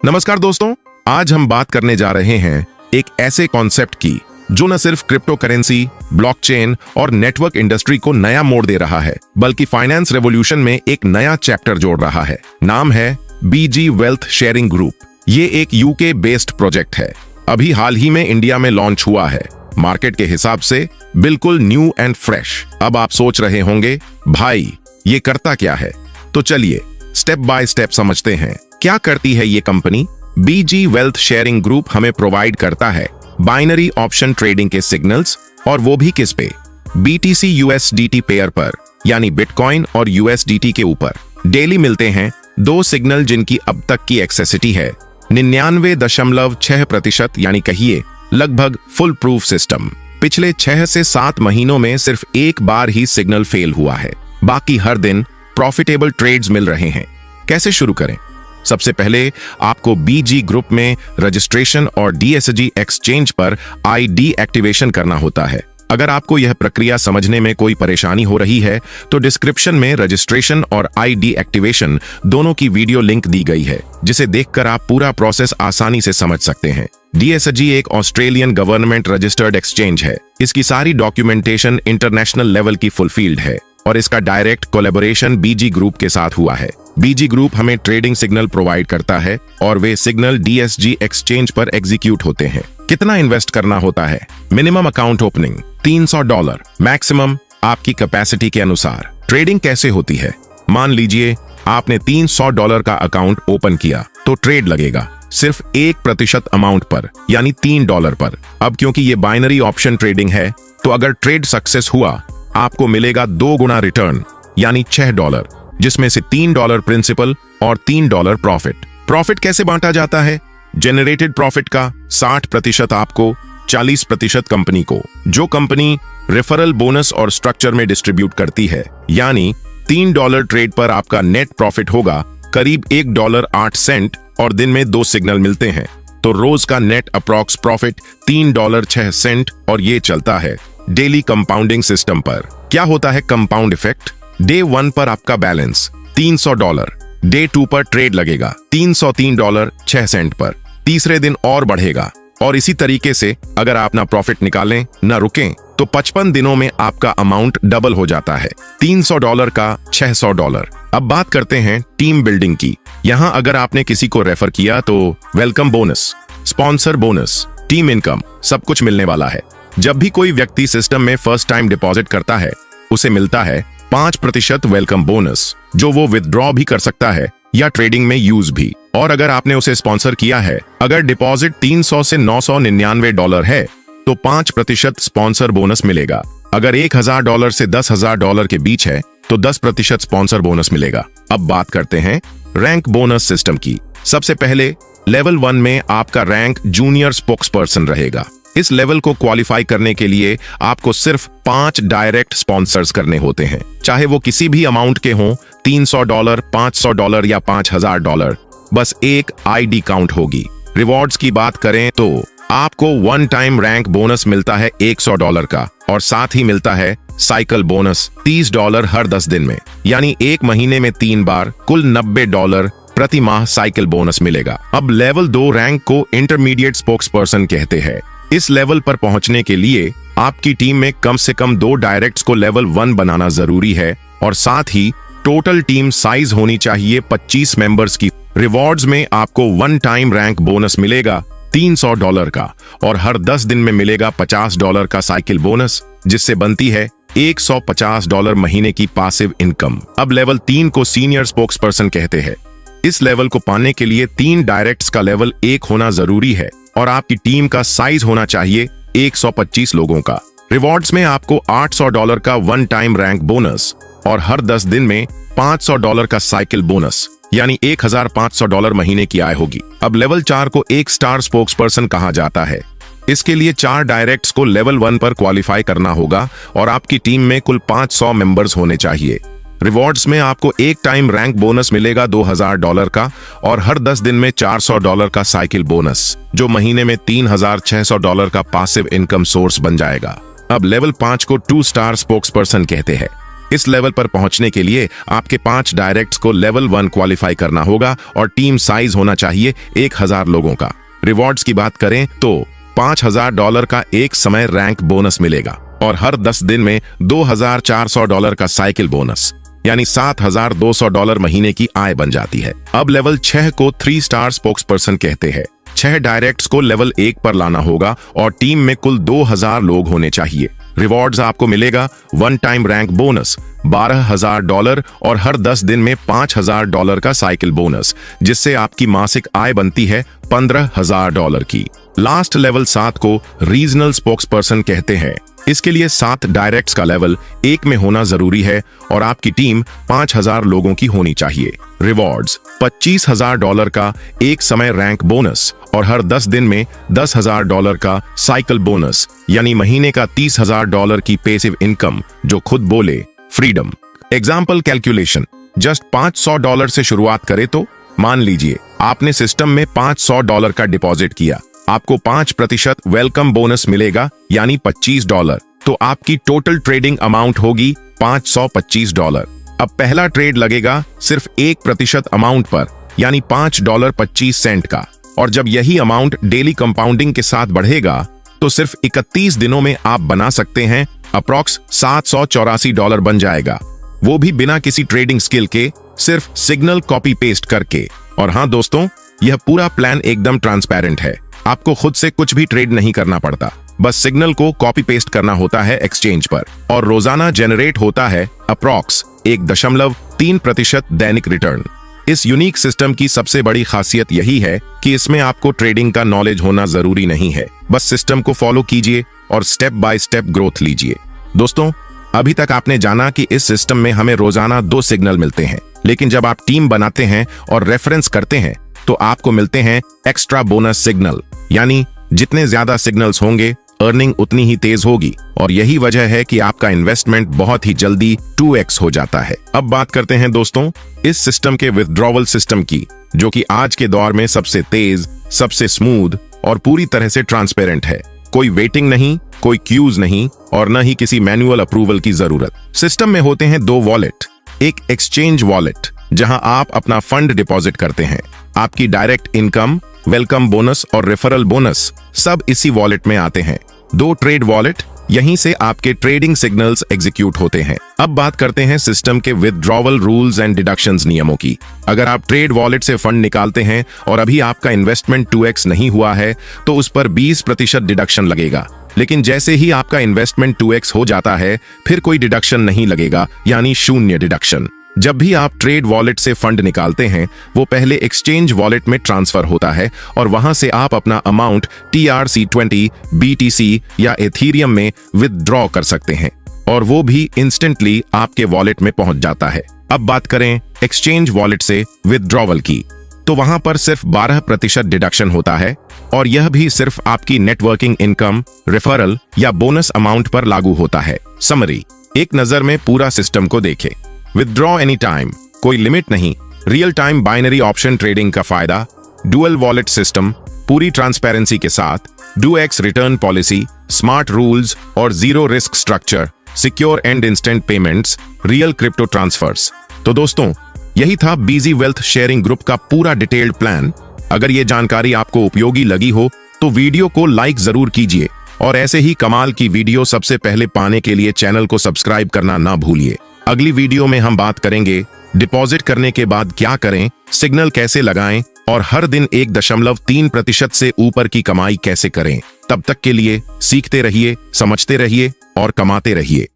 नमस्कार दोस्तों, आज हम बात करने जा रहे हैं एक ऐसे कॉन्सेप्ट की जो न सिर्फ क्रिप्टो करेंसी, ब्लॉकचेन और नेटवर्क इंडस्ट्री को नया मोड़ दे रहा है, बल्कि फाइनेंस रेवोल्यूशन में एक नया चैप्टर जोड़ रहा है। नाम है बीजी वेल्थ शेयरिंग ग्रुप। ये एक यूके बेस्ड प्रोजेक्ट है, अभी हाल ही में इंडिया में लॉन्च हुआ है। मार्केट के हिसाब से बिल्कुल न्यू एंड फ्रेश। अब आप सोच रहे होंगे, भाई ये करता क्या है? तो चलिए स्टेप बाय स्टेप समझते हैं। क्या करती है ये कंपनी? बीजी वेल्थ शेयरिंग ग्रुप हमें प्रोवाइड करता है बाइनरी ऑप्शन ट्रेडिंग के सिग्नल्स, और वो भी किस पे? BTC USDT पेयर पर, यानी बिटकॉइन और USDT के ऊपर। डेली मिलते हैं दो सिग्नल जिनकी अब तक की एक्सेसिटी है 99.6%, यानी कहिए लगभग फुल प्रूफ सिस्टम। पिछले 6 से 7 महीनों में सिर्फ एक बार ही सिग्नल फेल हुआ है, बाकी हर दिन प्रॉफिटेबल ट्रेड्स मिल रहे हैं। कैसे शुरू करें? सबसे पहले आपको बीजी ग्रुप में रजिस्ट्रेशन और DSG एक्सचेंज पर ID एक्टिवेशन करना होता है। अगर आपको यह प्रक्रिया समझने में कोई परेशानी हो रही है तो डिस्क्रिप्शन में रजिस्ट्रेशन और ID एक्टिवेशन दोनों की वीडियो लिंक दी गई है, जिसे देखकर आप पूरा प्रोसेस आसानी से समझ सकते हैं। DSG एक ऑस्ट्रेलियन गवर्नमेंट रजिस्टर्ड एक्सचेंज है। इसकी सारी डॉक्यूमेंटेशन इंटरनेशनल लेवल की फुलफिल्ड है और इसका डायरेक्ट कोलैबोरेशन बीजी ग्रुप के साथ हुआ है। बीजी ग्रुप हमें ट्रेडिंग सिग्नल प्रोवाइड करता है और वे सिग्नल DSG एक्सचेंज पर एग्जीक्यूट होते हैं। कितना इन्वेस्ट करना होता है? मिनिमम अकाउंट ओपनिंग $300, मैक्सिमम आपकी कैपेसिटी के अनुसार। ट्रेडिंग कैसे होती है? मान लीजिए आपने $300 का अकाउंट ओपन किया तो ट्रेड लगेगा सिर्फ 1% अमाउंट पर, यानी $3 पर। अब क्योंकि ये बाइनरी ऑप्शन ट्रेडिंग है तो अगर ट्रेड सक्सेस हुआ आपको मिलेगा 2 गुना रिटर्न, यानी $6, जिसमें से $3 प्रिंसिपल और $3 प्रॉफिट। प्रॉफिट कैसे बांटा जाता है? जेनरेटेड प्रॉफिट का 60% आपको, 40% कंपनी को। जो कंपनी रेफरल बोनस और स्ट्रक्चर में डिस्ट्रीब्यूट करती है, यानी $3 ट्रेड पर आपका नेट प्रॉफिट होगा करीब $1.08 और दिन में 2 सिग्नल मिलते हैं तो रोज का नेट अप्रॉक्स प्रॉफिट $3.06 और ये चलता है डेली कंपाउंडिंग सिस्टम पर। क्या होता है कंपाउंड इफेक्ट? डे 1 पर आपका बैलेंस $300, डे 2 पर ट्रेड लगेगा $303.06 पर, तीसरे दिन और बढ़ेगा और इसी तरीके से अगर आप ना प्रॉफिट निकालें ना रुकें तो 55 दिनों में आपका अमाउंट डबल हो जाता है, $300 का $600। अब बात करते हैं टीम बिल्डिंग की। यहां अगर आपने किसी को रेफर किया तो welcome bonus, sponsor bonus, team income सब कुछ मिलने वाला है। जब भी कोई व्यक्ति सिस्टम में फर्स्ट टाइम डिपॉजिट करता है उसे मिलता है 5% वेलकम बोनस, जो वो विथड्रॉ भी कर सकता है या ट्रेडिंग में यूज भी। और अगर आपने उसे स्पॉन्सर किया है, अगर डिपॉजिट $300 से $999 है तो 5% स्पॉन्सर बोनस मिलेगा। अगर $1000 से $10,000 के बीच है तो 10% स्पॉन्सर बोनस मिलेगा। अब बात करते हैं रैंक बोनस सिस्टम की। सबसे पहले लेवल 1 में आपका रैंक जूनियर स्पोक्सपर्सन रहेगा। इस लेवल को क्वालिफाई करने के लिए आपको सिर्फ 5 डायरेक्ट स्पॉन्सर्स करने होते हैं, चाहे वो किसी भी अमाउंट के हों, $300, $500 या $5000। बस एक ID काउंट होगी। रिवॉर्ड्स की बात करें तो आपको 1 टाइम रैंक बोनस मिलता है $100 का, और साथ ही मिलता है साइकिल बोनस $30 हर 10 दिन में, यानी एक महीने में 3 बार कुल $90 प्रति माह साइकिल बोनस मिलेगा। अब लेवल 2 रैंक को इंटरमीडिएट स्पोक्सपर्सन कहते हैं। इस लेवल पर पहुंचने के लिए आपकी टीम में कम से कम 2 डायरेक्ट्स को लेवल 1 बनाना जरूरी है और साथ ही टोटल टीम साइज होनी चाहिए 25 मेंबर्स की। रिवॉर्ड्स में आपको 1 टाइम रैंक बोनस मिलेगा $300 का और हर 10 दिन में मिलेगा $50 का साइकिल बोनस, जिससे बनती है $150 महीने की पासिव इनकम। अब लेवल 3 को सीनियर स्पोक्सपर्सन कहते हैं। इस लेवल को पाने के लिए 3 डायरेक्ट्स का लेवल 1 होना जरूरी है और आपकी टीम का साइज होना चाहिए 125 लोगों का। रिवॉर्ड्स में आपको $800 का 1 टाइम रैंक बोनस और हर 10 दिन में $500 का साइकिल बोनस, यानी $1500 महीने की आय होगी। अब लेवल 4 को 1 स्टार स्पोक्सपर्सन कहा जाता है। इसके लिए 4 डायरेक्ट्स को लेवल 1 पर क्वालिफाई करना होगा और आपकी टीम में कुल 500 मेंबर्स होने चाहिए। रिवॉर्ड्स में आपको 1 टाइम रैंक बोनस मिलेगा $2000 का और हर 10 दिन में $400 का साइकिल बोनस, जो महीने में $3600 का पासिव इनकम सोर्स बन जाएगा। अब लेवल 5 को 2 स्टार स्पोक्सपर्सन कहते हैं। इस लेवल पर पहुंचने के लिए आपके 5 डायरेक्ट्स को लेवल 1 क्वालिफाई करना होगा और टीम साइज होना चाहिए 1000 लोगों का। रिवॉर्ड्स की बात करें तो $5000 का एक समय रैंक बोनस मिलेगा और हर 10 दिन में $2400 का साइकिल बोनस, यानी $7200 महीने की आय बन जाती है। अब लेवल 6 को 3 स्टार स्पोक्सपर्सन कहते हैं। 6 डायरेक्ट्स को लेवल 1 पर लाना होगा और टीम में कुल 2000 लोग होने चाहिए। रिवॉर्ड्स आपको मिलेगा 1 टाइम रैंक बोनस $12000 और हर 10 दिन में $5000 का साइकिल बोनस, जिससे आपकी मासिक आय बनती है $15000 की। लास्ट लेवल 7 को रीजनल स्पोक्सपर्सन कहते हैं। इसके लिए 7 डायरेक्ट्स का लेवल 1 में होना जरूरी है और आपकी टीम 5000 लोगों की होनी चाहिए। रिवॉर्ड्स $25000 का एक समय रैंक बोनस और हर 10 दिन में $10000 का साइकिल बोनस, यानी महीने का $30000 की पैसिव इनकम, जो खुद बोले फ्रीडम। एग्जाम्पल कैलकुलेशन, जस्ट $500 से शुरुआत करें तो मान लीजिए आपने सिस्टम में $500 का डिपॉजिट किया, आपको 5% वेलकम बोनस मिलेगा, यानी $25। तो आपकी टोटल ट्रेडिंग अमाउंट होगी $525। अब पहला ट्रेड लगेगा सिर्फ 1% अमाउंट पर, यानी $5.25 का, और जब यही अमाउंट डेली कंपाउंडिंग के साथ बढ़ेगा तो सिर्फ 31 दिनों में आप बना सकते हैं अप्रॉक्स $784 बन जाएगा, वो भी बिना किसी ट्रेडिंग स्किल के, सिर्फ सिग्नल कॉपी पेस्ट करके। और हाँ दोस्तों, यह पूरा प्लान एकदम ट्रांसपेरेंट है, आपको खुद से कुछ भी ट्रेड नहीं करना पड़ता, बस सिग्नल को कॉपी पेस्ट करना होता है एक्सचेंज पर और रोजाना जनरेट होता है अप्रॉक्स 1.3% दैनिक रिटर्न। इस यूनिक सिस्टम की सबसे बड़ी खासियत यही है कि इसमें आपको ट्रेडिंग का नॉलेज होना जरूरी नहीं है, बस सिस्टम को फॉलो कीजिए और स्टेप बाय स्टेप ग्रोथ लीजिए। दोस्तों, अभी तक आपने जाना कि इस सिस्टम में हमें रोजाना 2 सिग्नल मिलते हैं, लेकिन जब आप टीम बनाते हैं और रेफरेंस करते हैं तो आपको मिलते हैं एक्स्ट्रा बोनस सिग्नल, यानी जितने ज्यादा सिग्नल्स होंगे अर्निंग उतनी ही तेज होगी, और यही वजह है कि आपका इन्वेस्टमेंट बहुत ही जल्दी 2x हो जाता है। अब बात करते हैं दोस्तों इस सिस्टम के विथड्रॉवल सिस्टम की, जो कि आज के दौर में सबसे तेज, सबसे स्मूथ और पूरी तरह से ट्रांसपेरेंट है। कोई वेटिंग नहीं, कोई क्यूज नहीं और न ही किसी मैनुअल अप्रूवल की जरूरत। सिस्टम में होते हैं 2 वॉलेट, एक एक्सचेंज वॉलेट जहां आप अपना फंड डिपॉजिट करते हैं, आपकी डायरेक्ट इनकम, वेलकम बोनस और रेफरल बोनस सब इसी वॉलेट में आते हैं। 2 ट्रेड वॉलेट, यहीं से आपके ट्रेडिंग सिग्नल्स एग्जीक्यूट होते हैं। अब बात करते हैं सिस्टम के विथड्रॉवल रूल्स एंड डिडक्शंस नियमों की। अगर आप ट्रेड वॉलेट से फंड निकालते हैं और अभी आपका इन्वेस्टमेंट 2x नहीं हुआ है तो उस पर 20% डिडक्शन लगेगा, लेकिन जैसे ही आपका इन्वेस्टमेंट 2x हो जाता है फिर कोई डिडक्शन नहीं लगेगा, यानी 0 डिडक्शन। जब भी आप ट्रेड वॉलेट से फंड निकालते हैं वो पहले एक्सचेंज वॉलेट में ट्रांसफर होता है और वहां से आप अपना अमाउंट TRC20, BTC या एथीरियम में विथड्रॉ कर सकते हैं और वो भी इंस्टेंटली आपके वॉलेट में पहुंच जाता है। अब बात करें एक्सचेंज वॉलेट से विथड्रॉवल की, तो वहां पर सिर्फ 12% डिडक्शन होता है और यह भी सिर्फ आपकी नेटवर्किंग इनकम, रेफरल या बोनस अमाउंट पर लागू होता है। समरी, एक नजर में पूरा सिस्टम को देखें। विथड्रॉ एनी टाइम, कोई लिमिट नहीं, real time binary option trading का फायदा, डुअल वॉलेट सिस्टम, पूरी ट्रांसपेरेंसी के साथ, 2x return policy, smart rules और 0 risk structure, secure and instant payments, real crypto transfers. तो दोस्तों, यही था बीजी वेल्थ शेयरिंग ग्रुप का पूरा डिटेल्ड प्लान। अगर ये जानकारी आपको उपयोगी लगी हो तो वीडियो को लाइक जरूर कीजिए और ऐसे ही कमाल की वीडियो सबसे पहले पाने के लिए चैनल को सब्सक्राइब करना ना भूलिए। अगली वीडियो में हम बात करेंगे डिपॉजिट करने के बाद क्या करें, सिग्नल कैसे लगाएं और हर दिन 1.3% से ऊपर की कमाई कैसे करें। तब तक के लिए सीखते रहिए, समझते रहिए और कमाते रहिए।